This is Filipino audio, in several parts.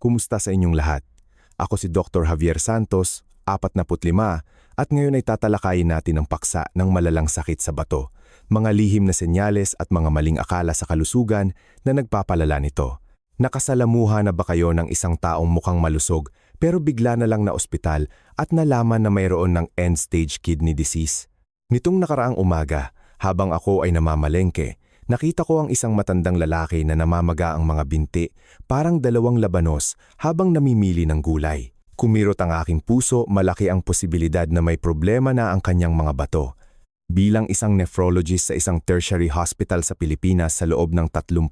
Kumusta sa inyong lahat? Ako si Dr. Javier Santos, 45, at ngayon ay tatalakayin natin ang paksa ng malalang sakit sa bato, mga lihim na senyales at mga maling akala sa kalusugan na nagpapalala nito. Nakasalamuha na ba kayo ng isang taong mukhang malusog pero bigla na lang na ospital at nalaman na mayroon ng end-stage kidney disease? Nitong nakaraang umaga, habang ako ay namamalengke, nakita ko ang isang matandang lalaki na namamaga ang mga binti, parang dalawang labanos habang namimili ng gulay. Kumirot ang aking puso, malaki ang posibilidad na may problema na ang kanyang mga bato. Bilang isang nephrologist sa isang tertiary hospital sa Pilipinas sa loob ng 38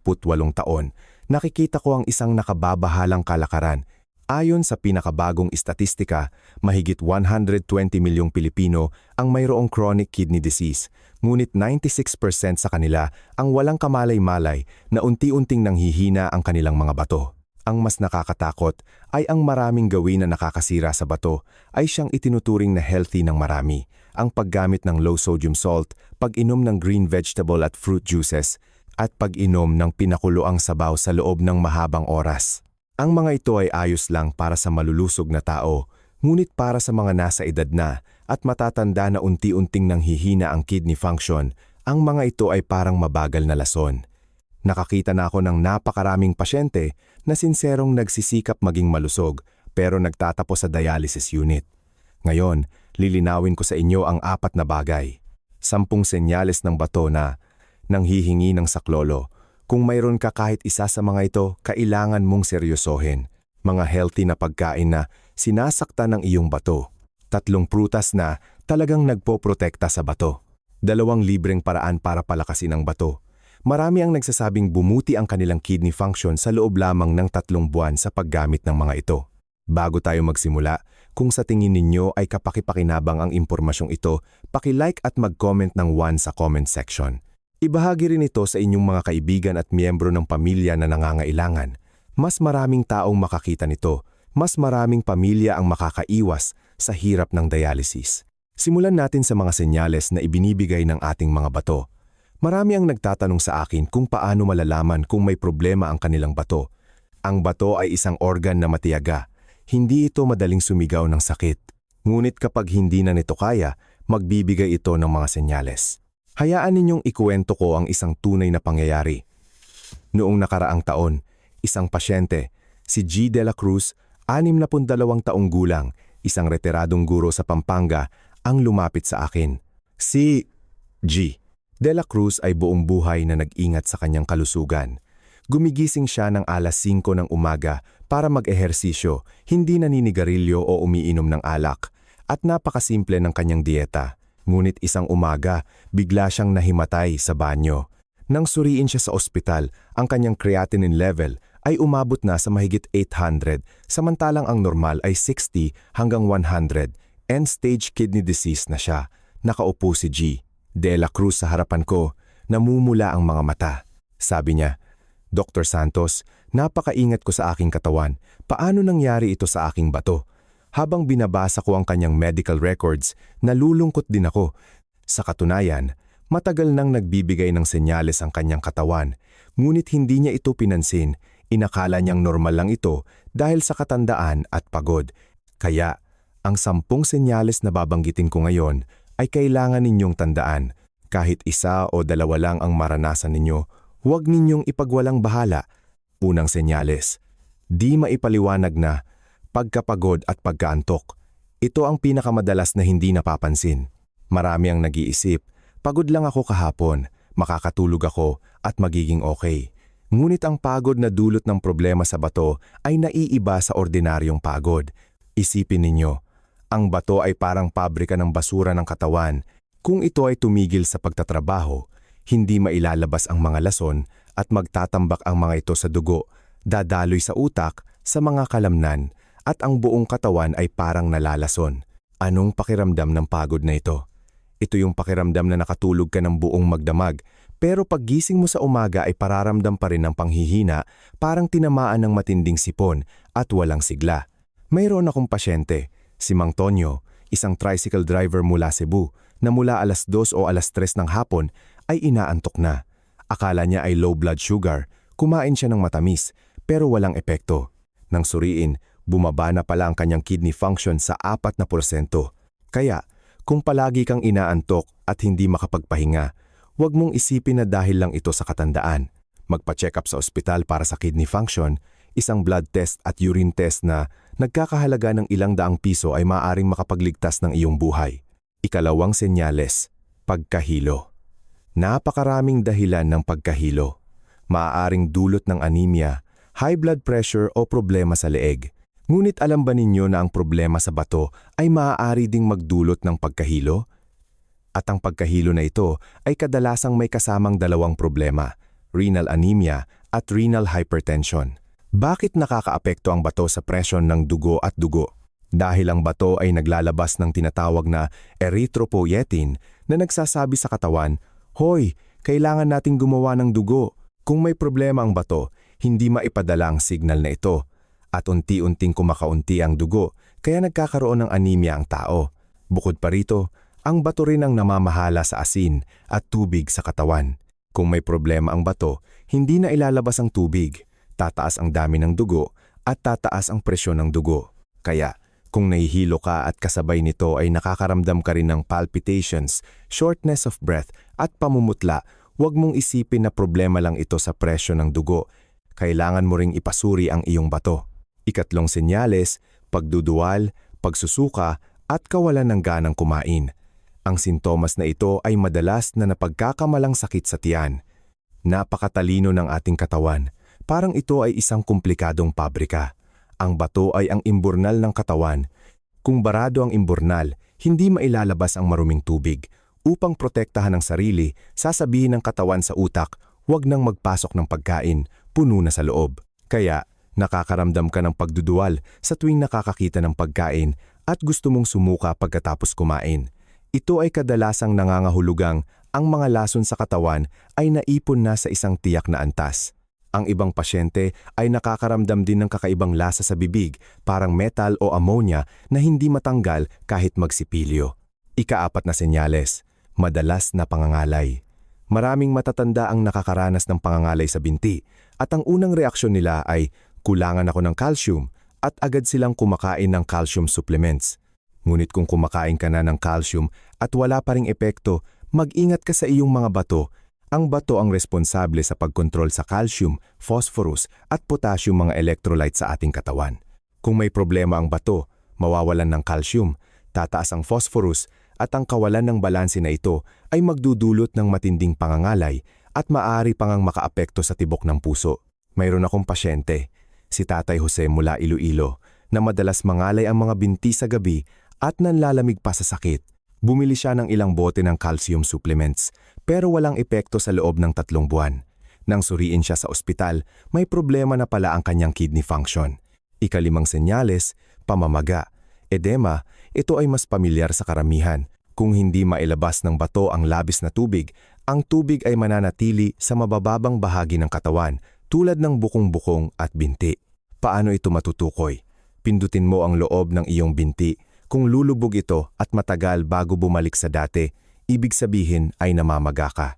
taon, nakikita ko ang isang nakababahalang kalakaran. Ayon sa pinakabagong istatistika, mahigit 120 milyong Pilipino ang mayroong chronic kidney disease, ngunit 96% sa kanila ang walang kamalay-malay na unti-unting nanghihina ang kanilang mga bato. Ang mas nakakatakot ay ang maraming gawin na nakakasira sa bato ay siyang itinuturing na healthy ng marami. Ang paggamit ng low sodium salt, pag-inom ng green vegetable at fruit juices, at pag-inom ng pinakuloang sabaw sa loob ng mahabang oras. Ang mga ito ay ayos lang para sa malulusog na tao, ngunit para sa mga nasa edad na at matatanda na unti-unting nanghihina ang kidney function, ang mga ito ay parang mabagal na lason. Nakakita na ako ng napakaraming pasyente na sinserong nagsisikap maging malusog pero nagtatapos sa dialysis unit. Ngayon, lilinawin ko sa inyo ang 4 na bagay. 10 senyales ng bato na nanghihingi ng saklolo. Kung mayroon ka kahit isa sa mga ito, kailangan mong seryosohin. Mga healthy na pagkain na sinasaktan ng iyong bato. 3 prutas na talagang nagpoprotekta sa bato. 2 libreng paraan para palakasin ang bato. Marami ang nagsasabing bumuti ang kanilang kidney function sa loob lamang ng 3 buwan sa paggamit ng mga ito. Bago tayo magsimula, kung sa tingin ninyo ay kapaki-pakinabang ang impormasyong ito, paki-like at mag-comment ng 1 sa comment section. Ibahagi rin ito sa inyong mga kaibigan at miyembro ng pamilya na nangangailangan. Mas maraming taong makakita nito, mas maraming pamilya ang makakaiwas sa hirap ng dialysis. Simulan natin sa mga senyales na ibinibigay ng ating mga bato. Marami ang nagtatanong sa akin kung paano malalaman kung may problema ang kanilang bato. Ang bato ay isang organ na matiyaga. Hindi ito madaling sumigaw ng sakit. Ngunit kapag hindi na nito kaya, magbibigay ito ng mga senyales. Hayaan ninyong ikuwento ko ang isang tunay na pangyayari. Noong nakaraang taon, isang pasyente, si G. De La Cruz, 62 taong gulang, isang retiradong guro sa Pampanga, ang lumapit sa akin. Si G. De La Cruz ay buong buhay na nag-ingat sa kanyang kalusugan. Gumigising siya ng alas 5 ng umaga para mag-ehersisyo, hindi naninigarilyo o umiinom ng alak, at napakasimple ng kanyang dieta. Ngunit isang umaga, bigla siyang nahimatay sa banyo. Nang suriin siya sa ospital, ang kanyang creatinine level ay umabot na sa mahigit 800, samantalang ang normal ay 60 hanggang 100. End-stage kidney disease na siya. Nakaupo si G. De La Cruz sa harapan ko, namumula ang mga mata. Sabi niya, "Dr. Santos, napakaingat ko sa aking katawan. Paano nangyari ito sa aking bato?" Habang binabasa ko ang kanyang medical records, nalulungkot din ako. Sa katunayan, matagal nang nagbibigay ng senyales ang kanyang katawan, ngunit hindi niya ito pinansin. Inakala niyang normal lang ito dahil sa katandaan at pagod. Kaya, ang 10 senyales na babanggitin ko ngayon ay kailangan ninyong tandaan. Kahit 1 o 2 lang ang maranasan ninyo, huwag ninyong ipagwalang bahala. Unang senyales, di maipaliwanag na pagkapagod at pagkaantok. Ito ang pinakamadalas na hindi napapansin. Marami ang nag-iisip, pagod lang ako kahapon, makakatulog ako at magiging okay. Ngunit ang pagod na dulot ng problema sa bato ay naiiba sa ordinaryong pagod. Isipin ninyo, ang bato ay parang pabrika ng basura ng katawan. Kung ito ay tumigil sa pagtatrabaho, hindi mailalabas ang mga lason at magtatambak ang mga ito sa dugo, dadaloy sa utak, sa mga kalamnan, at ang buong katawan ay parang nalalason. Anong pakiramdam ng pagod na ito? Ito yung pakiramdam na nakatulog ka ng buong magdamag, pero paggising mo sa umaga ay pararamdam pa rin ng panghihina, parang tinamaan ng matinding sipon at walang sigla. Mayroon akong pasyente, si Mang Tonyo, isang tricycle driver mula Cebu, na mula alas 2 o alas 3 ng hapon ay inaantok na. Akala niya ay low blood sugar, kumain siya ng matamis, pero walang epekto. Nang suriin, bumaba na pala ang kanyang kidney function sa 4%. Kaya, kung palagi kang inaantok at hindi makapagpahinga, huwag mong isipin na dahil lang ito sa katandaan. Magpa-check up sa ospital para sa kidney function, isang blood test at urine test na nagkakahalaga ng ilang daang piso ay maaaring makapagligtas ng iyong buhay. Ikalawang senyales, pagkahilo. Napakaraming dahilan ng pagkahilo. Maaaring dulot ng anemia, high blood pressure o problema sa leeg. Ngunit alam ba ninyo na ang problema sa bato ay maaari ding magdulot ng pagkahilo? At ang pagkahilo na ito ay kadalasang may kasamang dalawang problema, renal anemia at renal hypertension. Bakit nakakaapekto ang bato sa presyon ng dugo at dugo? Dahil ang bato ay naglalabas ng tinatawag na erythropoietin na nagsasabi sa katawan, "Hoy, kailangan nating gumawa ng dugo." Kung may problema ang bato, hindi maipadala ang signal na ito at unti-unting kumakaunti ang dugo kaya nagkakaroon ng anemia ang tao. Bukod pa rito, ang bato rin ang namamahala sa asin at tubig sa katawan. Kung may problema ang bato, hindi na ilalabas ang tubig, tataas ang dami ng dugo at tataas ang presyon ng dugo. Kaya, kung nahihilo ka at kasabay nito ay nakakaramdam ka rin ng palpitations, shortness of breath at pamumutla, huwag mong isipin na problema lang ito sa presyon ng dugo. Kailangan mo ring ipasuri ang iyong bato. Ikatlong senyales, pagduduwal, pagsusuka at kawalan ng ganang kumain. Ang sintomas na ito ay madalas na napagkakamalang sakit sa tiyan. Napakatalino ng ating katawan. Parang ito ay isang komplikadong pabrika. Ang bato ay ang imburnal ng katawan. Kung barado ang imburnal, hindi mailalabas ang maruming tubig. Upang protektahan ang sarili, sasabihin ng katawan sa utak, huwag nang magpasok ng pagkain, puno na sa loob. Kaya, nakakaramdam ka ng pagduduwal sa tuwing nakakakita ng pagkain at gusto mong sumuka pagkatapos kumain. Ito ay kadalasang nangangahulugang ang mga lason sa katawan ay naipon na sa isang tiyak na antas. Ang ibang pasyente ay nakakaramdam din ng kakaibang lasa sa bibig, parang metal o ammonia na hindi matanggal kahit magsipilyo. Ikaapat na senyales, madalas na pangangalay. Maraming matatanda ang nakakaranas ng pangangalay sa binti at ang unang reaksyon nila ay kulangan ako ng calcium at agad silang kumakain ng calcium supplements. Ngunit kung kumakain ka na ng calcium at wala pa ring epekto, mag-ingat ka sa iyong mga bato. Ang bato ang responsable sa pagkontrol sa calcium, phosphorus at potassium mga electrolyte sa ating katawan. Kung may problema ang bato, mawawalan ng calcium, tataas ang phosphorus at ang kawalan ng balanse na ito ay magdudulot ng matinding pangangalay at maaari pang makaapekto sa tibok ng puso. Mayroon akong pasyente, si Tatay Jose mula Iloilo, na madalas mangalay ang mga binti sa gabi at nanlalamig pa sa sakit. Bumili siya ng ilang bote ng calcium supplements pero walang epekto sa loob ng 3 buwan. Nang suriin siya sa ospital, may problema na pala ang kanyang kidney function. Ikalimang senyales, pamamaga. Edema, ito ay mas pamilyar sa karamihan. Kung hindi mailabas ng bato ang labis na tubig, ang tubig ay mananatili sa mabababang bahagi ng katawan tulad ng bukong-bukong at binti. Paano ito matutukoy? Pindutin mo ang loob ng iyong binti. Kung lulubog ito at matagal bago bumalik sa dati, ibig sabihin ay namamaga ka.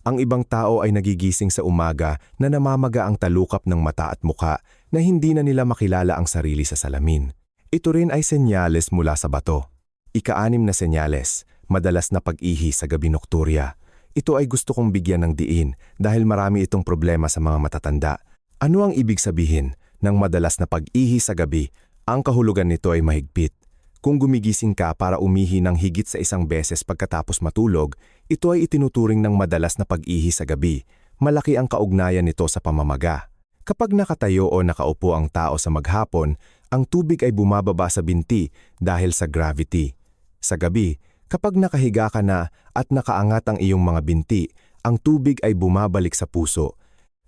Ang ibang tao ay nagigising sa umaga na namamaga ang talukap ng mata at muka na hindi na nila makilala ang sarili sa salamin. Ito rin ay senyales mula sa bato. Ika-6 na senyales, madalas na pag-ihi sa gabi nokturya. Ito ay gusto kong bigyan ng diin dahil marami itong problema sa mga matatanda. Ano ang ibig sabihin ng madalas na pag-ihi sa gabi? Ang kahulugan nito ay mahigpit. Kung gumigising ka para umihi ng higit sa 1 beses pagkatapos matulog, ito ay itinuturing ng madalas na pag-ihi sa gabi. Malaki ang kaugnayan nito sa pamamaga. Kapag nakatayo o nakaupo ang tao sa maghapon, ang tubig ay bumababa sa binti dahil sa gravity. Sa gabi, kapag nakahiga ka na at nakaangat ang iyong mga binti, ang tubig ay bumabalik sa puso.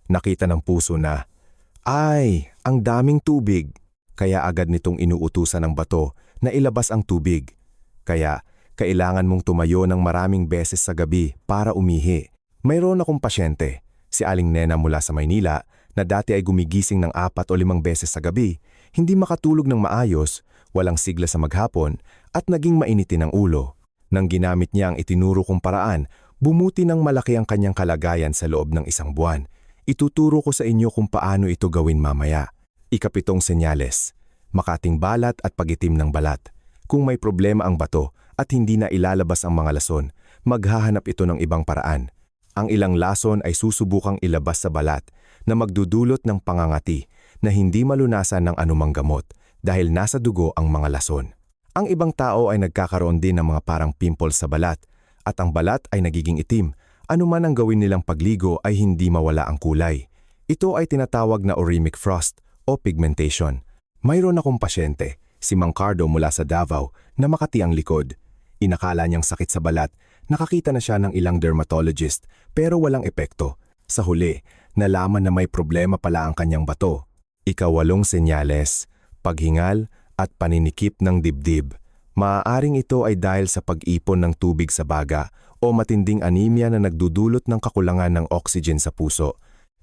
Nakita ng puso na, "Ay, ang daming tubig." Kaya agad nitong inuutusan ng bato na ilabas ang tubig. Kaya, kailangan mong tumayo ng maraming beses sa gabi para umihi. Mayroon akong pasyente, si Aling Nena mula sa Maynila, na dati ay gumigising ng 4 o 5 beses sa gabi, hindi makatulog ng maayos, walang sigla sa maghapon, at naging mainitin ang ulo. Nang ginamit niya ang itinuro kong paraan, bumuti ng malaki ang kanyang kalagayan sa loob ng 1 buwan. Ituturo ko sa inyo kung paano ito gawin mamaya. Ikapitong senyales, makating balat at pagitim ng balat. Kung may problema ang bato at hindi na ilalabas ang mga lason, maghahanap ito ng ibang paraan. Ang ilang lason ay susubukang ilabas sa balat na magdudulot ng pangangati na hindi malunasan ng anumang gamot dahil nasa dugo ang mga lason. Ang ibang tao ay nagkakaroon din ng mga parang pimples sa balat at ang balat ay nagiging itim. Anuman ang gawin nilang pagligo ay hindi mawala ang kulay. Ito ay tinatawag na uremic frost o pigmentation. Mayroon akong pasyente, si Mang Cardo mula sa Davao, na makati ang likod. Inakala niyang sakit sa balat, nakakita na siya ng ilang dermatologist pero walang epekto. Sa huli, nalaman na may problema pala ang kanyang bato. Ikawalong senyales, paghingal at paninikip ng dibdib. Maaaring ito ay dahil sa pag-ipon ng tubig sa baga o matinding anemia na nagdudulot ng kakulangan ng oxygen sa puso.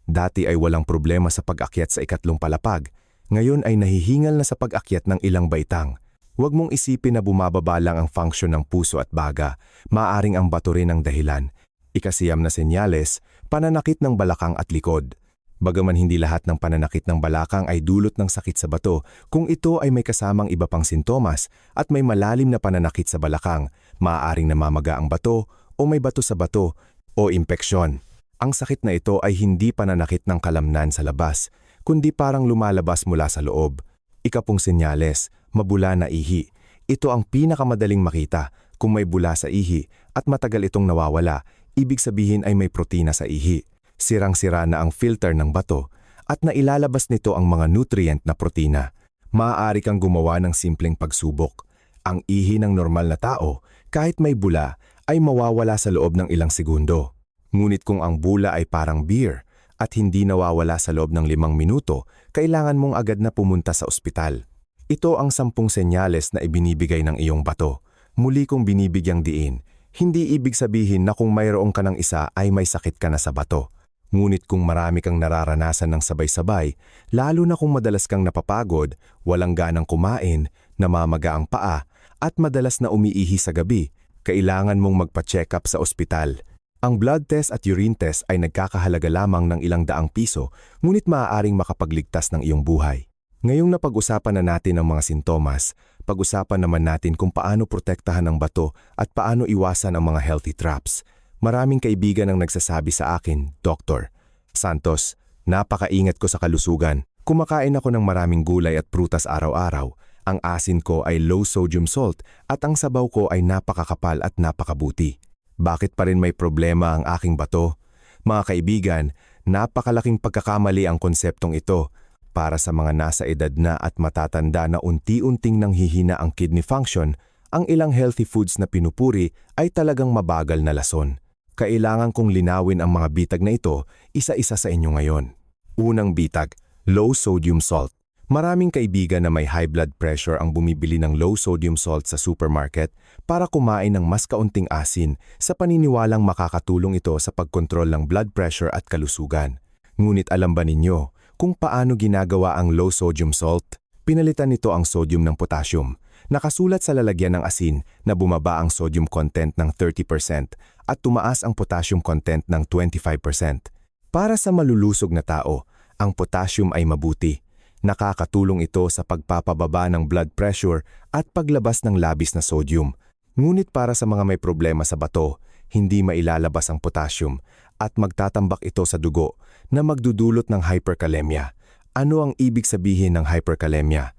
Dati ay walang problema sa pag-akyat sa ikatlong palapag. Ngayon ay nahihingal na sa pag-akyat ng ilang baitang. Huwag mong isipin na bumababa lang ang function ng puso at baga. Maaaring ang bato rin ang dahilan. Ikasiyam na senyales, pananakit ng balakang at likod. Bagaman hindi lahat ng pananakit ng balakang ay dulot ng sakit sa bato, kung ito ay may kasamang iba pang sintomas at may malalim na pananakit sa balakang, maaaring namamaga ang bato o may bato sa bato o impeksyon. Ang sakit na ito ay hindi pananakit ng kalamnan sa labas, kundi parang lumalabas mula sa loob. Ikapung senyales, mabula na ihi. Ito ang pinakamadaling makita. Kung may bula sa ihi at matagal itong nawawala, ibig sabihin ay may protina sa ihi. Sirang-sira na ang filter ng bato at nailalabas nito ang mga nutrient na protina. Maaari kang gumawa ng simpleng pagsubok. Ang ihi ng normal na tao, kahit may bula, ay mawawala sa loob ng ilang segundo. Ngunit kung ang bula ay parang beer at hindi nawawala sa loob ng 5 minuto, kailangan mong agad na pumunta sa ospital. Ito ang 10 senyales na ibinibigay ng iyong bato. Muli kong binibigyang diin, hindi ibig sabihin na kung mayroong ka ng isa ay may sakit ka na sa bato. Ngunit kung marami kang nararanasan ng sabay-sabay, lalo na kung madalas kang napapagod, walang ganang kumain, namamaga ang paa, at madalas na umiihi sa gabi, kailangan mong magpa-check up sa ospital. Ang blood test at urine test ay nagkakahalaga lamang ng ilang daang piso, ngunit maaaring makapagligtas ng iyong buhay. Ngayong napag-usapan na natin ang mga sintomas, pag-usapan naman natin kung paano protektahan ang bato at paano iwasan ang mga healthy traps. Maraming kaibigan ang nagsasabi sa akin, Dr. Santos, napakaingat ko sa kalusugan. Kumakain ako ng maraming gulay at prutas araw-araw. Ang asin ko ay low sodium salt at ang sabaw ko ay napakakapal at napakabuti. Bakit pa rin may problema ang aking bato? Mga kaibigan, napakalaking pagkakamali ang konseptong ito. Para sa mga nasa edad na at matatanda na unti-unting nanghihina ang kidney function, ang ilang healthy foods na pinupuri ay talagang mabagal na lason. Kailangan kong linawin ang mga bitag na ito isa-isa sa inyo ngayon. Unang bitag, low sodium salt. Maraming kaibigan na may high blood pressure ang bumibili ng low sodium salt sa supermarket para kumain ng mas kaunting asin sa paniniwalang makakatulong ito sa pagkontrol ng blood pressure at kalusugan. Ngunit alam ba ninyo kung paano ginagawa ang low sodium salt? Pinalitan nito ang sodium ng potassium. Nakasulat sa lalagyan ng asin na bumaba ang sodium content ng 30% at tumaas ang potassium content ng 25%. Para sa malulusog na tao, ang potassium ay mabuti. Nakakatulong ito sa pagpapababa ng blood pressure at paglabas ng labis na sodium. Ngunit para sa mga may problema sa bato, hindi mailalabas ang potassium at magtatambak ito sa dugo na magdudulot ng hyperkalemia. Ano ang ibig sabihin ng hyperkalemia?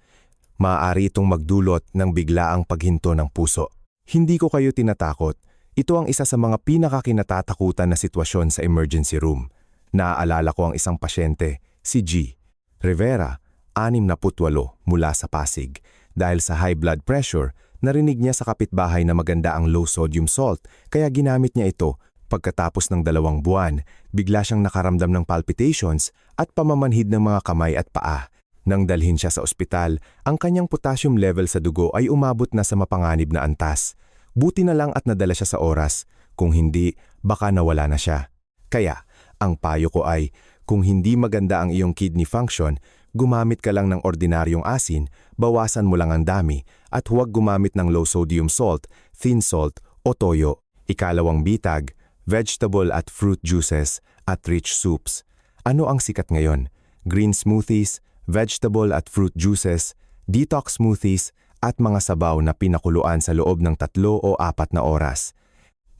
Maaari itong magdulot ng biglaang paghinto ng puso. Hindi ko kayo tinatakot. Ito ang isa sa mga pinakakinatatakutan na sitwasyon sa emergency room. Naaalala ko ang isang pasyente, si G. Rivera, 68 mula sa Pasig. Dahil sa high blood pressure, narinig niya sa kapitbahay na maganda ang low sodium salt kaya ginamit niya ito. Pagkatapos ng 2 buwan, bigla siyang nakaramdam ng palpitations at pamamanhid ng mga kamay at paa. Nang dalhin siya sa ospital, ang kanyang potassium level sa dugo ay umabot na sa mapanganib na antas. Buti na lang at nadala siya sa oras. Kung hindi, baka nawala na siya. Kaya, ang payo ko ay, kung hindi maganda ang iyong kidney function, gumamit ka lang ng ordinaryong asin, bawasan mo lang ang dami, at huwag gumamit ng low sodium salt, thin salt, o toyo. Ikalawang bitag, vegetable at fruit juices at rich soups. Ano ang sikat ngayon? Green smoothies, vegetable at fruit juices, detox smoothies, at mga sabaw na pinakuluan sa loob ng 3 o 4 na oras.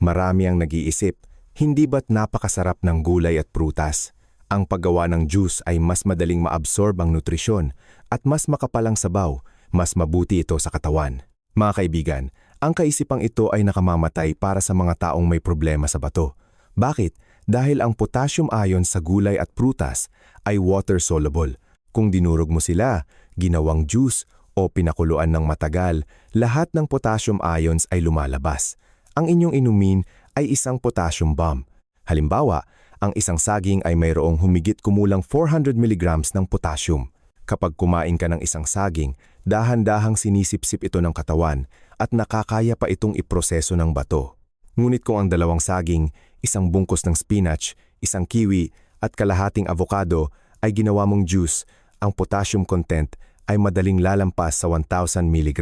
Marami ang nag-iisip, hindi ba't napakasarap ng gulay at prutas? Ang paggawa ng juice ay mas madaling maabsorb ang nutrisyon at mas makapalang sabaw, mas mabuti ito sa katawan. Mga kaibigan, ang kaisipang ito ay nakamamatay para sa mga taong may problema sa bato. Bakit? Dahil ang potassium ions sa gulay at prutas ay water-soluble. Kung dinurog mo sila, ginawang juice o pinakuluan ng matagal, lahat ng potassium ions ay lumalabas. Ang inyong inumin ay isang potassium bomb. Halimbawa, ang isang saging ay mayroong humigit kumulang 400 mg ng potassium. Kapag kumain ka ng isang saging, dahan-dahang sinisipsip ito ng katawan at nakakaya pa itong iproseso ng bato. Ngunit kung ang 2 saging, isang bungkus ng spinach, isang kiwi at kalahating avocado ay ginawa mong juice, ang potassium content ay madaling lalampas sa 1,000 mg.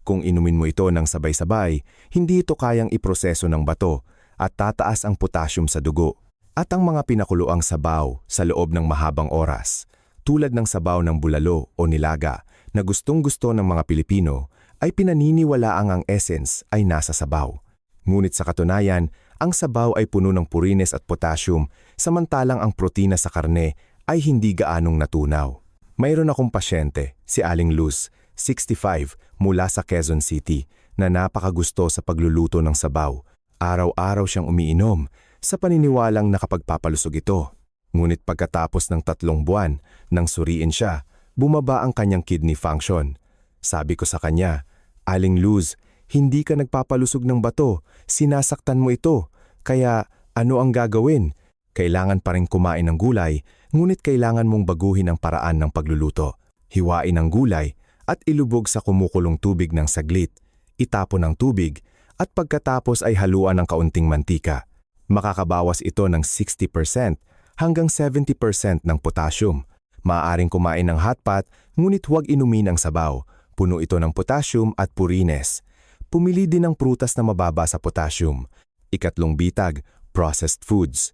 Kung inumin mo ito ng sabay-sabay, hindi ito kayang iproseso ng bato at tataas ang potassium sa dugo. At ang mga pinakuluang sabaw sa loob ng mahabang oras, tulad ng sabaw ng bulalo o nilaga na gustong-gusto ng mga Pilipino, ay pinaniniwalaang ang essence ay nasa sabaw. Ngunit sa katunayan, ang sabaw ay puno ng purines at potassium, samantalang ang protina sa karne ay hindi gaanong natunaw. Mayroon akong pasyente, si Aling Luz, 65, mula sa Quezon City, na napakagusto sa pagluluto ng sabaw. Araw-araw siyang umiinom, sa paniniwalang nakapagpapalusog ito. Ngunit pagkatapos ng 3 buwan, nang suriin siya, bumaba ang kanyang kidney function. Sabi ko sa kanya, Aling Luz, hindi ka nagpapalusog ng bato, sinasaktan mo ito, kaya ano ang gagawin? Kailangan pa rin kumain ng gulay, ngunit kailangan mong baguhin ang paraan ng pagluluto. Hiwain ang gulay at ilubog sa kumukulong tubig ng saglit, itapon ang tubig at pagkatapos ay haluan ng kaunting mantika. Makakabawas ito ng 60% hanggang 70% ng potassium. Maaaring kumain ng hot pot, ngunit huwag inumin ang sabaw. Puno ito ng potassium at purines. Pumili din ng prutas na mababa sa potassium. 3 bitag, processed foods.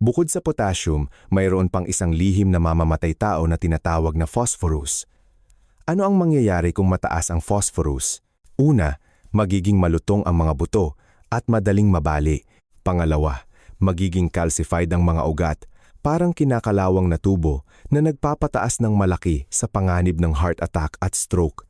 Bukod sa potassium, mayroon pang isang lihim na mamamatay tao na tinatawag na phosphorus. Ano ang mangyayari kung mataas ang phosphorus? Una, magiging malutong ang mga buto at madaling mabali. Pangalawa, magiging calcified ang mga ugat, parang kinakalawang na tubo na nagpapataas ng malaki sa panganib ng heart attack at stroke.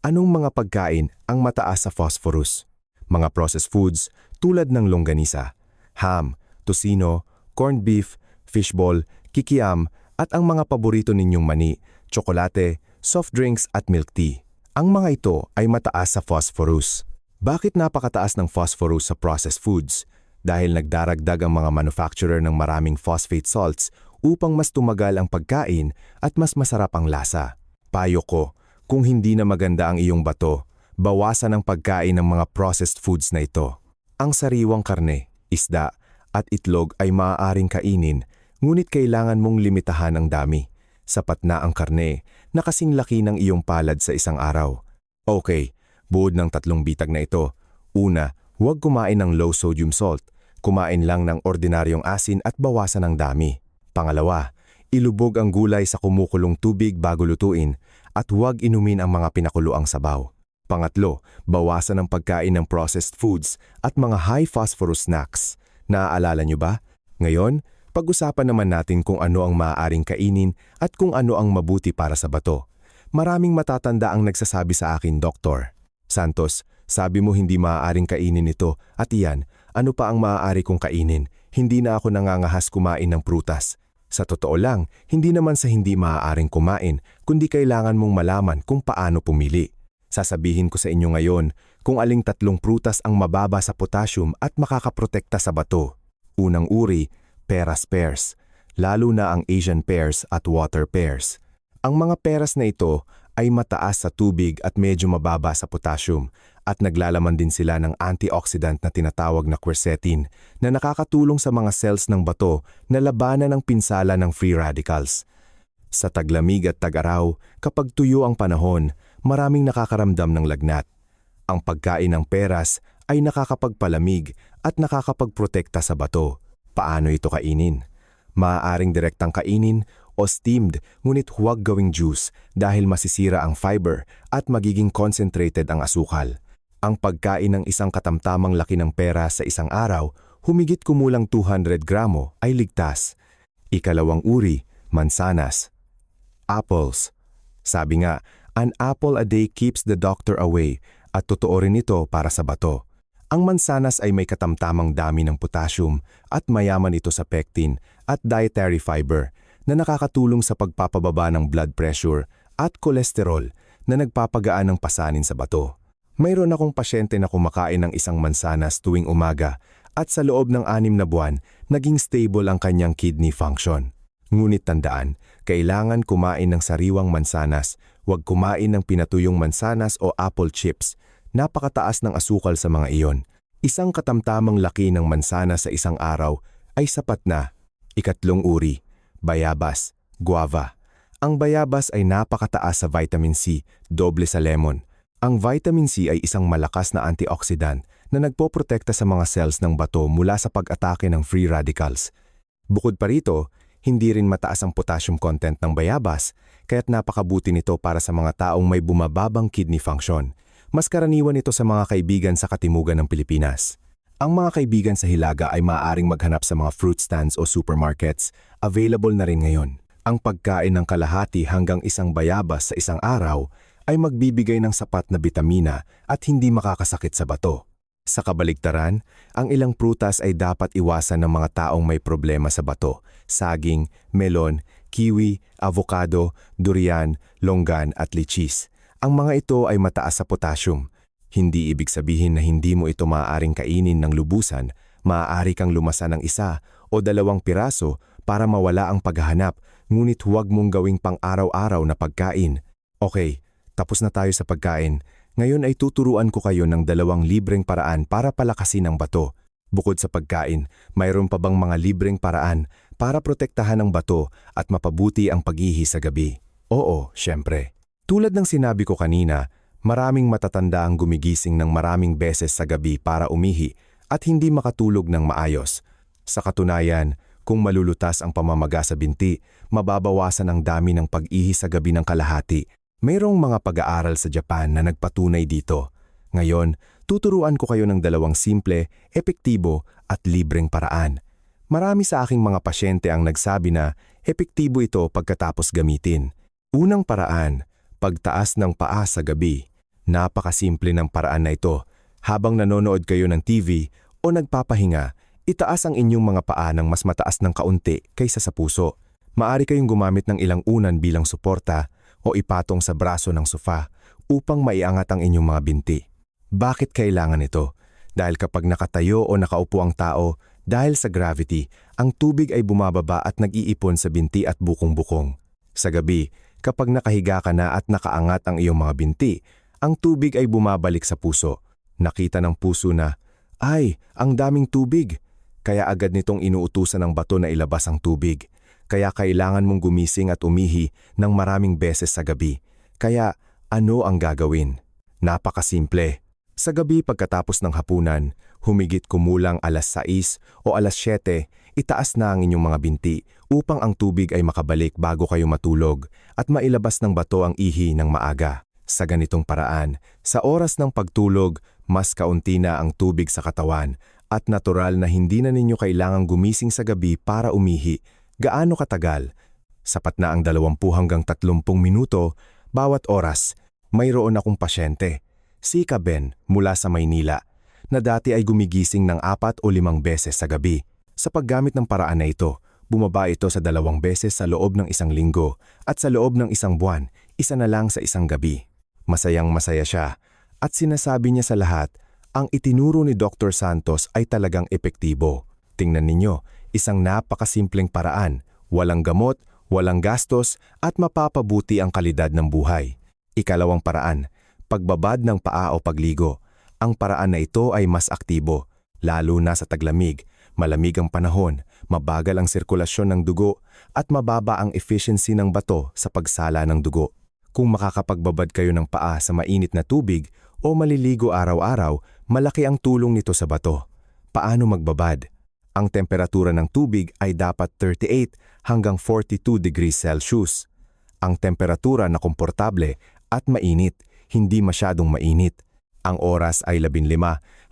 Anong mga pagkain ang mataas sa phosphorus? Mga processed foods tulad ng longganisa, ham, tocino, corned beef, fishball, kikiam at ang mga paborito ninyong mani, tsokolate, soft drinks at milk tea. Ang mga ito ay mataas sa phosphorus. Bakit napakataas ng phosphorus sa processed foods? Dahil nagdaragdag ang mga manufacturer ng maraming phosphate salts upang mas tumagal ang pagkain at mas masarap ang lasa. Payo ko, kung hindi na maganda ang iyong bato, bawasan ang pagkain ng mga processed foods na ito. Ang sariwang karne, isda, at itlog ay maaaring kainin, ngunit kailangan mong limitahan ang dami. Sapat na ang karne na kasing laki ng iyong palad sa isang araw. Okay, buod ng 3 bitag na ito. Una, huwag kumain ng low sodium salt. Kumain lang ng ordinaryong asin at bawasan ang dami. Pangalawa, ilubog ang gulay sa kumukulong tubig bago lutuin at huwag inumin ang mga pinakuluang sabaw. Pangatlo, bawasan ang pagkain ng processed foods at mga high phosphorus snacks. Naaalala nyo ba? Ngayon, pag-usapan naman natin kung ano ang maaaring kainin at kung ano ang mabuti para sa bato. Maraming matatanda ang nagsasabi sa akin, Doktor Santos, sabi mo hindi maaaring kainin ito at iyan, ano pa ang maaari kong kainin? Hindi na ako nangangahas kumain ng prutas. Sa totoo lang, hindi naman sa hindi maaaring kumain, kundi kailangan mong malaman kung paano pumili. Sasabihin ko sa inyo ngayon kung aling 3 prutas ang mababa sa potassium at makakaprotekta sa bato. Unang uri, peras pears, lalo na ang Asian pears at water pears. Ang mga peras na ito ay mataas sa tubig at medyo mababa sa potassium at naglalaman din sila ng antioxidant na tinatawag na quercetin na nakakatulong sa mga cells ng bato na labanan ng pinsala ng free radicals. Sa taglamig at tag-araw, kapag tuyo ang panahon, maraming nakakaramdam ng lagnat. Ang pagkain ng peras ay nakakapagpalamig at nakakapagprotekta sa bato. Paano ito kainin? Maaaring direktang kainin o steamed, ngunit huwag gawing juice dahil masisira ang fiber at magiging concentrated ang asukal. Ang pagkain ng isang katamtamang laki ng pera sa isang araw, humigit kumulang 200 gramo ay ligtas. Ikalawang uri, mansanas. Apples. Sabi nga, an apple a day keeps the doctor away, at totoo rin ito para sa bato. Ang mansanas ay may katamtamang dami ng potassium at mayaman ito sa pectin at dietary fiber na nakakatulong sa pagpapababa ng blood pressure at kolesterol na nagpapagaan ng pasanin sa bato. Mayroon akong pasyente na kumakain ng isang mansanas tuwing umaga at sa loob ng 6 na buwan, naging stable ang kanyang kidney function. Ngunit tandaan, kailangan kumain ng sariwang mansanas, huwag kumain ng pinatuyong mansanas o apple chips. Napakataas ng asukal sa mga iyon. Isang katamtamang laki ng mansanas sa isang araw ay sapat na. Ikatlong uri, bayabas, guava. Ang bayabas ay napakataas sa vitamin C, doble sa lemon. Ang vitamin C ay isang malakas na antioxidant na nagpoprotekta sa mga cells ng bato mula sa pag-atake ng free radicals. Bukod pa rito, hindi rin mataas ang potassium content ng bayabas, kaya't napakabuti nito para sa mga taong may bumababang kidney function. Mas karaniwan ito sa mga kaibigan sa katimugan ng Pilipinas. Ang mga kaibigan sa Hilaga ay maaaring maghanap sa mga fruit stands o supermarkets. Available na rin ngayon. Ang pagkain ng kalahati hanggang isang bayabas sa isang araw ay magbibigay ng sapat na bitamina at hindi makakasakit sa bato. Sa kabaligtaran, ang ilang prutas ay dapat iwasan ng mga taong may problema sa bato. Saging, melon, kiwi, avocado, durian, longgan at lichis. Ang mga ito ay mataas sa potassium. Hindi ibig sabihin na hindi mo ito maaaring kainin ng lubusan, maaari kang lumasan ng 1 o 2 piraso para mawala ang paghahanap, ngunit huwag mong gawing pang-araw-araw na pagkain. Okay, tapos na tayo sa pagkain. Ngayon ay tuturuan ko kayo ng 2 libreng paraan para palakasin ang bato. Bukod sa pagkain, mayroon pa bang mga libreng paraan para protektahan ang bato at mapabuti ang pag-ihi sa gabi? Oo, syempre. Tulad ng sinabi ko kanina, maraming matatanda ang gumigising ng maraming beses sa gabi para umihi at hindi makatulog ng maayos. Sa katunayan, kung malulutas ang pamamaga sa binti, mababawasan ang dami ng pag-ihi sa gabi ng kalahati. Mayroong mga pag-aaral sa Japan na nagpatunay dito. Ngayon, tuturuan ko kayo ng 2 simple, epektibo at libreng paraan. Marami sa aking mga pasyente ang nagsabi na epektibo ito pagkatapos gamitin. Unang paraan, pagtaas ng paa sa gabi. Napakasimple ng paraan na ito. Habang nanonood kayo ng TV o nagpapahinga, itaas ang inyong mga paa ng mas mataas ng kaunti kaysa sa puso. Maari kayong gumamit ng ilang unan bilang suporta o ipatong sa braso ng sofa upang maiangat ang inyong mga binti. Bakit kailangan ito? Dahil kapag nakatayo o nakaupo ang tao, dahil sa gravity, ang tubig ay bumababa at nag-iipon sa binti at bukong-bukong. Sa gabi, kapag nakahiga ka na at nakaangat ang iyong mga binti, ang tubig ay bumabalik sa puso. Nakita ng puso na, ay, ang daming tubig. Kaya agad nitong inuutusan ng bato na ilabas ang tubig. Kaya kailangan mong gumising at umihi ng maraming beses sa gabi. Kaya ano ang gagawin? Napakasimple. Sa gabi pagkatapos ng hapunan, humigit kumulang alas 6 o alas 7, itaas na ang inyong mga binti upang ang tubig ay makabalik bago kayo matulog at mailabas ng bato ang ihi ng maaga. Sa ganitong paraan, sa oras ng pagtulog, mas kaunti na ang tubig sa katawan at natural na hindi na ninyo kailangang gumising sa gabi para umihi. Gaano katagal? Sapat na ang 20 hanggang 30 minuto bawat oras. Mayroon akong pasyente, si Ben mula sa Maynila, na dati ay gumigising ng 4 o 5 beses sa gabi. Sa paggamit ng paraan na ito, bumaba ito sa 2 beses sa loob ng 1 linggo at sa loob ng 1 buwan, 1 na lang sa 1 gabi. Masayang masaya siya at sinasabi niya sa lahat, ang itinuro ni Dr. Santos ay talagang epektibo. Tingnan ninyo, isang napakasimpleng paraan, walang gamot, walang gastos at mapapabuti ang kalidad ng buhay. Ikalawang paraan, pagbabad ng paa o pagligo. Ang paraan na ito ay mas aktibo, lalo na sa taglamig, malamig ang panahon, mabagal ang sirkulasyon ng dugo at mababa ang efficiency ng bato sa pagsala ng dugo. Kung makakapagbabad kayo ng paa sa mainit na tubig o maliligo araw-araw, malaki ang tulong nito sa bato. Paano magbabad? Ang temperatura ng tubig ay dapat 38 hanggang 42 degrees Celsius. Ang temperatura na komportable at mainit, hindi masyadong mainit. Ang oras ay 15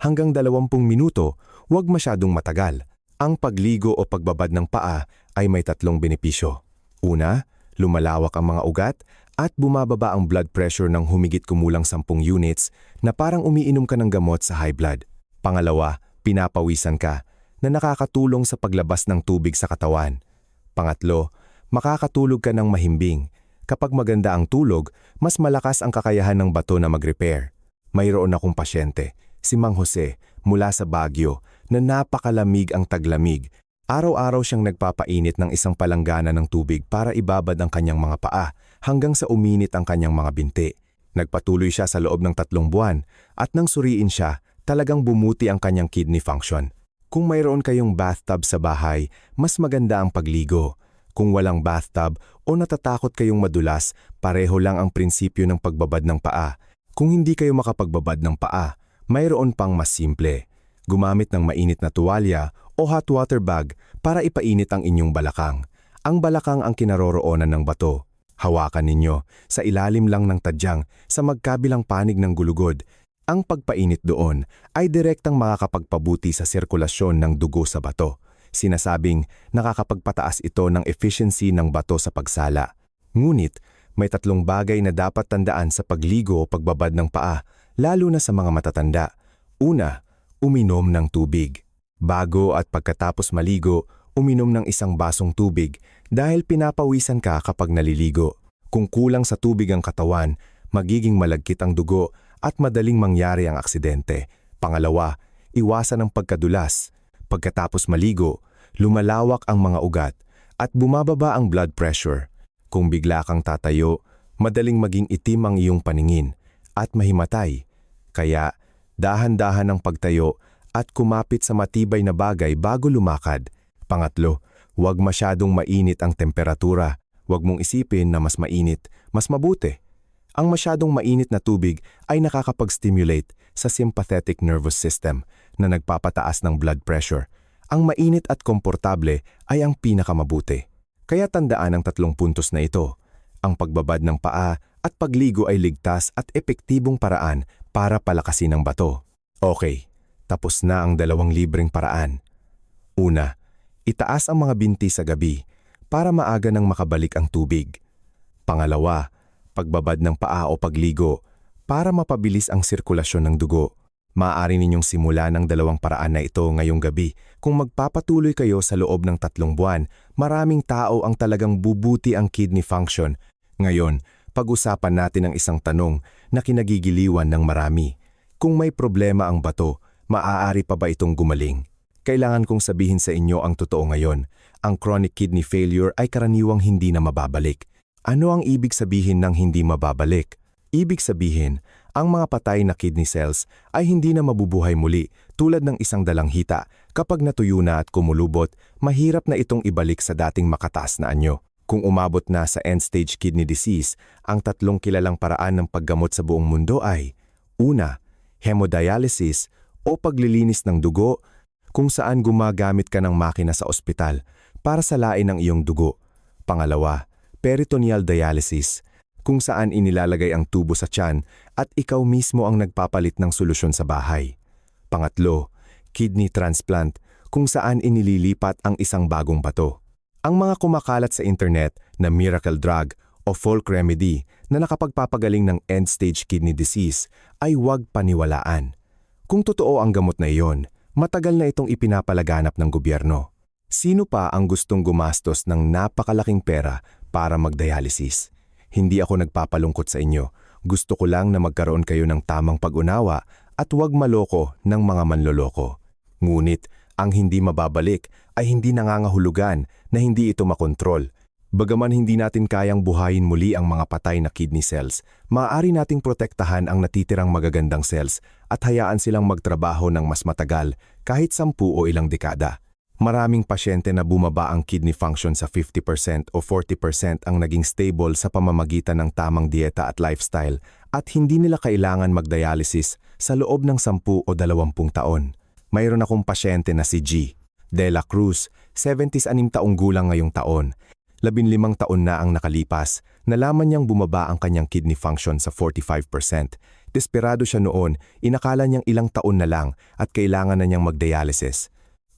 hanggang 20 minuto, huwag masyadong matagal. Ang pagligo o pagbabad ng paa ay may 3 benepisyo. Una, lumalawak ang mga ugat at bumababa ang blood pressure ng humigit kumulang 10 units na parang umiinom ka ng gamot sa high blood. Pangalawa, pinapawisan ka na nakakatulong sa paglabas ng tubig sa katawan. Pangatlo, makakatulog ka ng mahimbing. Kapag maganda ang tulog, mas malakas ang kakayahan ng bato na mag-repair. Mayroon akong pasyente, si Mang Jose, mula sa Baguio, na napakalamig ang taglamig. Araw-araw siyang nagpapainit ng isang palanggana ng tubig para ibabad ang kanyang mga paa hanggang sa uminit ang kanyang mga binti. Nagpatuloy siya sa loob ng 3 buwan at nang suriin siya, talagang bumuti ang kanyang kidney function. Kung mayroon kayong bathtub sa bahay, mas maganda ang pagligo. Kung walang bathtub o natatakot kayong madulas, pareho lang ang prinsipyo ng pagbabad ng paa. Kung hindi kayo makapagbabad ng paa, mayroon pang mas simple. Gumamit ng mainit na tuwalya o hot water bag para ipainit ang inyong balakang. Ang balakang ang kinaroroonan ng bato. Hawakan ninyo sa ilalim lang ng tadyang sa magkabilang panig ng gulugod. Ang pagpainit doon ay direktang makakapagpabuti sa sirkulasyon ng dugo sa bato. Sinasabing nakakapagpataas ito ng efficiency ng bato sa pagsala. Ngunit may 3 bagay na dapat tandaan sa pagligo o pagbabad ng paa, lalo na sa mga matatanda. Una, uminom ng tubig. Bago at pagkatapos maligo, uminom ng 1 basong tubig dahil pinapawisan ka kapag naliligo. Kung kulang sa tubig ang katawan, magiging malagkit ang dugo at madaling mangyari ang aksidente. Pangalawa, iwasan ang pagkadulas. Pagkatapos maligo, lumalawak ang mga ugat at bumababa ang blood pressure. Kung bigla kang tatayo, madaling maging itim ang iyong paningin at mahimatay. Kaya, dahan-dahan ang pagtayo at kumapit sa matibay na bagay bago lumakad. Pangatlo, huwag masyadong mainit ang temperatura. Huwag mong isipin na mas mainit, mas mabuti. Ang masyadong mainit na tubig ay nakakapag-stimulate sa sympathetic nervous system na nagpapataas ng blood pressure. Ang mainit at komportable ay ang pinakamabuti. Kaya tandaan ang 3 puntos na ito. Ang pagbabad ng paa at pagligo ay ligtas at epektibong paraan para palakasin ang bato. Okay, tapos na ang 2 libreng paraan. Una, itaas ang mga binti sa gabi para maaga nang makabalik ang tubig. Pangalawa, pagbabad ng paa o pagligo para mapabilis ang sirkulasyon ng dugo. Maaari ninyong simulan ang 2 paraan na ito ngayong gabi. Kung magpapatuloy kayo sa loob ng 3 buwan, maraming tao ang talagang bubuti ang kidney function. Ngayon, pag-usapan natin ang isang tanong na kinagigiliwan ng marami. Kung may problema ang bato, maaari pa ba itong gumaling? Kailangan kong sabihin sa inyo ang totoo ngayon. Ang chronic kidney failure ay karaniwang hindi na mababalik. Ano ang ibig sabihin ng hindi mababalik? Ibig sabihin, ang mga patay na kidney cells ay hindi na mabubuhay muli tulad ng isang dalanghita. Kapag natuyo na at kumulubot, mahirap na itong ibalik sa dating makataas na anyo. Kung umabot na sa end-stage kidney disease, ang 3 kilalang paraan ng paggamot sa buong mundo ay: una, hemodialysis o paglilinis ng dugo, kung saan gumagamit ka ng makina sa ospital para salain ang iyong dugo. Pangalawa, peritoneal dialysis, kung saan inilalagay ang tubo sa tiyan at ikaw mismo ang nagpapalit ng solusyon sa bahay. Pangatlo, kidney transplant, kung saan inililipat ang isang bagong bato. Ang mga kumakalat sa internet na miracle drug o folk remedy na nakapagpapagaling ng end-stage kidney disease ay huwag paniwalaan. Kung totoo ang gamot na iyon, matagal na itong ipinapalaganap ng gobyerno. Sino pa ang gustong gumastos ng napakalaking pera para mag-dialysis? Hindi ako nagpapalungkot sa inyo. Gusto ko lang na magkaroon kayo ng tamang pag-unawa at huwag maloko ng mga manloloko. Ngunit, ang hindi mababalik ay hindi nangangahulugan na hindi ito makontrol. Bagaman hindi natin kayang buhayin muli ang mga patay na kidney cells, maaari nating protektahan ang natitirang magagandang cells at hayaan silang magtrabaho ng mas matagal kahit 10 o ilang dekada. Maraming pasyente na bumaba ang kidney function sa 50% o 40% ang naging stable sa pamamagitan ng tamang dieta at lifestyle at hindi nila kailangan mag-dialysis sa loob ng 10 o 20 taon. Mayroon akong pasyente na si G. De La Cruz, 76 taong gulang ngayong taon. 15 taon na ang nakalipas, nalaman niyang bumaba ang kanyang kidney function sa 45%. Desperado siya noon, inakala niyang ilang taon na lang at kailangan na niyang magdialysis.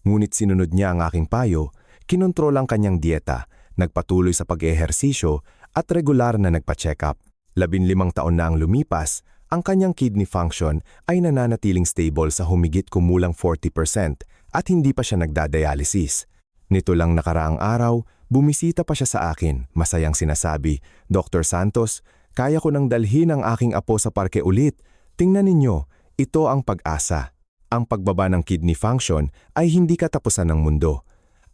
Ngunit sinunod niya ang aking payo, kinontrol ang kanyang dieta, nagpatuloy sa pag-ehersisyo at regular na nagpa-check up. 15 taon na ang lumipas, ang kanyang kidney function ay nananatiling stable sa humigit kumulang 40% at hindi pa siya nagdadialysis. Nito lang nakaraang araw, bumisita pa siya sa akin, masayang sinasabi, "Dr. Santos, kaya ko nang dalhin ang aking apo sa parke ulit. Tingnan ninyo, ito ang pag-asa." Ang pagbaba ng kidney function ay hindi katapusan ng mundo.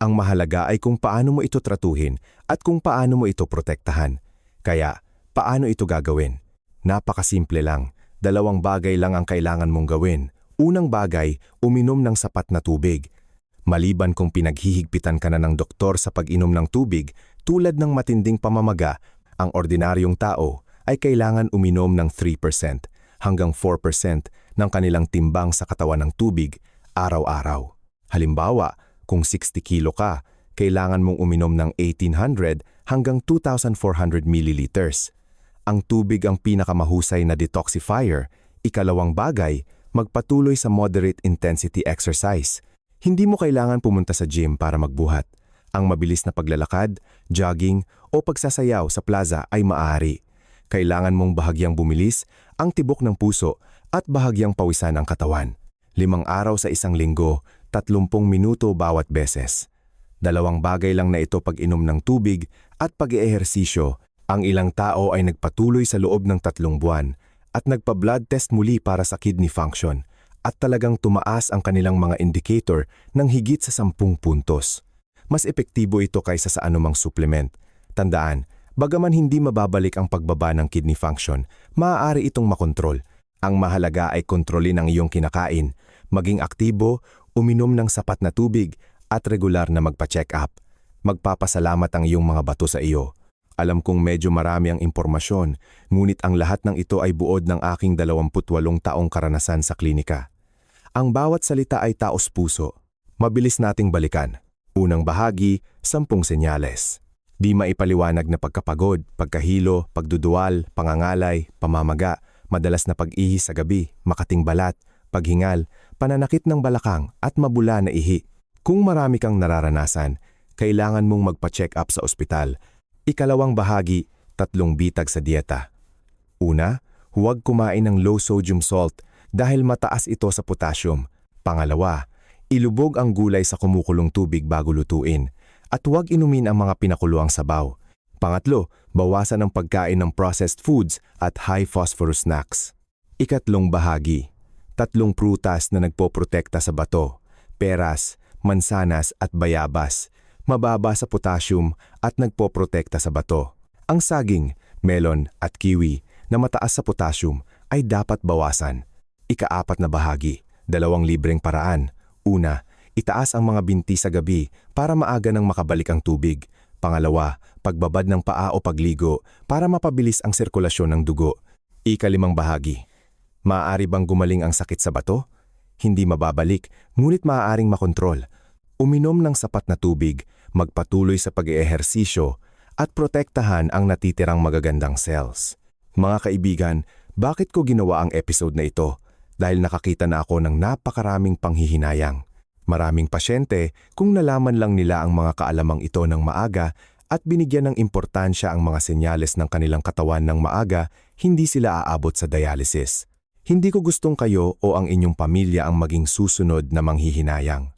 Ang mahalaga ay kung paano mo ito tratuhin at kung paano mo ito protektahan. Kaya, paano ito gagawin? Napakasimple lang. 2 bagay lang ang kailangan mong gawin. Unang bagay, uminom ng sapat na tubig. Maliban kung pinaghihigpitan ka na ng doktor sa pag-inom ng tubig, tulad ng matinding pamamaga, ang ordinaryong tao ay kailangan uminom ng 3% hanggang 4% ng kanilang timbang sa katawan ng tubig araw-araw. Halimbawa, kung 60 kilo ka, kailangan mong uminom ng 1,800 hanggang 2,400 milliliters. Ang tubig ang pinakamahusay na detoxifier. Ikalawang bagay, magpatuloy sa moderate intensity exercise. Hindi mo kailangan pumunta sa gym para magbuhat. Ang mabilis na paglalakad, jogging o pagsasayaw sa plaza ay maaari. Kailangan mong bahagyang bumilis ang tibok ng puso at bahagyang pawisan ang katawan. 5 araw sa isang linggo, 30 minuto bawat beses. 2 bagay lang na ito pag-inom ng tubig at pag-eehersisyo. Ang ilang tao ay nagpatuloy sa loob ng 3 buwan at nagpa-blood test muli para sa kidney function at talagang tumaas ang kanilang mga indicator ng higit sa 10 puntos. Mas epektibo ito kaysa sa anumang supplement. Tandaan, bagaman hindi mababalik ang pagbaba ng kidney function, maaari itong makontrol. Ang mahalaga ay kontrolin ang iyong kinakain, maging aktibo, uminom ng sapat na tubig at regular na magpa-check up. Magpapasalamat ang iyong mga bato sa iyo. Alam kong medyo marami ang impormasyon, ngunit ang lahat ng ito ay buod ng aking 28 taong karanasan sa klinika. Ang bawat salita ay taos-puso. Mabilis nating balikan. Unang bahagi, 10 senyales. Di maipaliwanag na pagkapagod, pagkahilo, pagduduwal, pangangalay, pamamaga, madalas na pag-ihi sa gabi, makating balat, paghingal, pananakit ng balakang at mabula na ihi. Kung marami kang nararanasan, kailangan mong magpa-check up sa ospital. Ikalawang bahagi, 3 bitag sa dieta. Una, huwag kumain ng low sodium salt dahil mataas ito sa potassium. Pangalawa, ilubog ang gulay sa kumukulong tubig bago lutuin at huwag inumin ang mga pinakuluang sabaw. Pangatlo, bawasan ang pagkain ng processed foods at high phosphorus snacks. Ikatlong bahagi, 3 prutas na nagpoprotekta sa bato, peras, mansanas at bayabas. Mababa sa potassium at nagpoprotekta sa bato. Ang saging, melon at kiwi na mataas sa potassium ay dapat bawasan. Ika-4 na bahagi, 2 libreng paraan. Una, itaas ang mga binti sa gabi para maaga nang makabalik ang tubig. Pangalawa, pagbabad ng paa o pagligo para mapabilis ang sirkulasyon ng dugo. Ika-5 bahagi, maaari bang gumaling ang sakit sa bato? Hindi mababalik, ngunit maaaring makontrol. Uminom ng sapat na tubig, magpatuloy sa pag-eehersisyo, at protektahan ang natitirang magagandang cells. Mga kaibigan, bakit ko ginawa ang episode na ito? Dahil nakakita na ako ng napakaraming panghihinayang. Maraming pasyente kung nalaman lang nila ang mga kaalamang ito ng maaga at binigyan ng importansya ang mga senyales ng kanilang katawan ng maaga, hindi sila aabot sa dialysis. Hindi ko gustong kayo o ang inyong pamilya ang maging susunod na manghihinayang.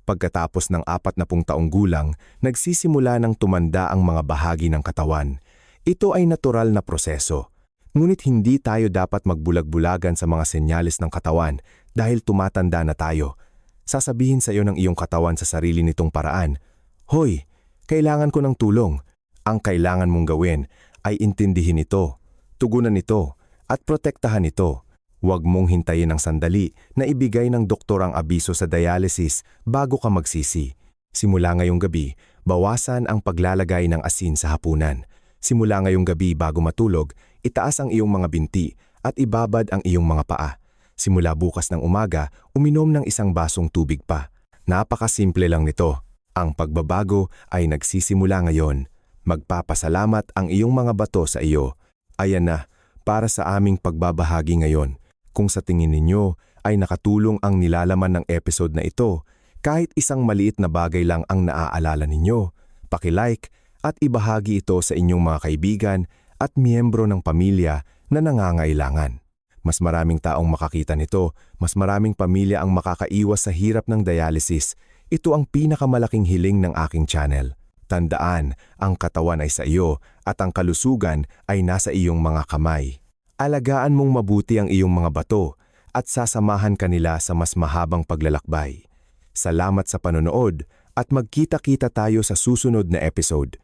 Pagkatapos ng 40 taong gulang, nagsisimula ng tumanda ang mga bahagi ng katawan. Ito ay natural na proseso. Ngunit hindi tayo dapat magbulag-bulagan sa mga senyales ng katawan dahil tumatanda na tayo. Sasabihin sa iyo ng iyong katawan sa sarili nitong paraan, "Hoy, kailangan ko ng tulong." Ang kailangan mong gawin ay intindihin ito, tugunan ito, at protektahan ito. Huwag mong hintayin ng sandali na ibigay ng doktor ang abiso sa dialysis bago ka magsisi. Simula ngayong gabi, bawasan ang paglalagay ng asin sa hapunan. Simula ngayong gabi bago matulog, itaas ang iyong mga binti at ibabad ang iyong mga paa. Simula bukas ng umaga, uminom ng 1 basong tubig pa. Napakasimple lang nito. Ang pagbabago ay nagsisimula ngayon. Magpapasalamat ang iyong mga bato sa iyo. Ayan na, para sa aming pagbabahagi ngayon. Kung sa tingin ninyo ay nakatulong ang nilalaman ng episode na ito, kahit isang maliit na bagay lang ang naaalala ninyo, paki-like at ibahagi ito sa inyong mga kaibigan at miyembro ng pamilya na nangangailangan. Mas maraming taong makakita nito, mas maraming pamilya ang makakaiwas sa hirap ng dialysis. Ito ang pinakamalaking hiling ng aking channel. Tandaan, ang katawan ay sa iyo at ang kalusugan ay nasa iyong mga kamay. Alagaan mong mabuti ang iyong mga bato at sasamahan kanila sa mas mahabang paglalakbay. Salamat sa panonood at magkita-kita tayo sa susunod na episode.